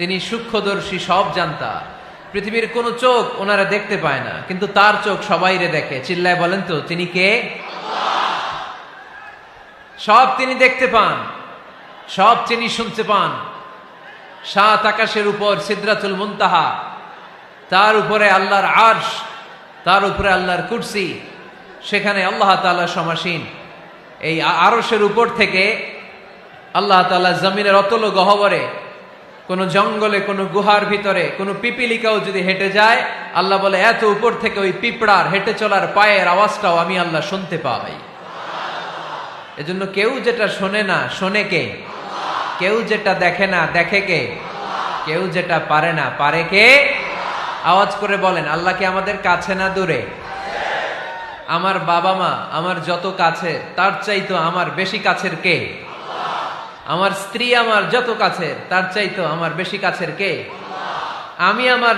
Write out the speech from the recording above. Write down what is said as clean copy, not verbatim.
তিনি সূক্ষ্মদর্শী, সব জানতা। পৃথিবীর কোন চোখ ওনারা দেখতে পায় না, কিন্তু তার চোখ সবাইরে দেখে। চিল্লায় বলেন তো তিনি কে? সব তিনি দেখতে পান, সব তিনি শুনতে পান। সাত আকাশের উপর সিদরাতুল মুনতাহা, তার উপরে আল্লাহর আরশ, তার উপরে আল্লাহর কুরসি, সেখানে আল্লাহ তাআলা সমাসীন। এই আরশের উপর থেকে আল্লাহ তাআলা জমিনের অতল গহ্বরে, কোন জঙ্গলে, কোন গুহার ভিতরে কোন পিপিলিকাও যদি হেঁটে যায়, আল্লাহ বলে এত উপর থেকে ওই পিঁপড়ার হেঁটে চলার পায়ের আওয়াজটাও আমি আল্লাহ শুনতে পাই। এজন্য কেউ যেটা শোনে না, শোনে কে? কেউ যেটা দেখে না, দেখে কে? কেউ যেটা পারে না, পারে কে? আওয়াজ করে বলেন, আল্লাহ কি আমাদের কাছে না দূরে? আমার বাবা মা আমার যত কাছে, তার চাইতো আমার বেশি কাছের কে? আমার স্ত্রী আমার যত কাছের, তার চাইতো আমার বেশি কাছের কে? আমি আমার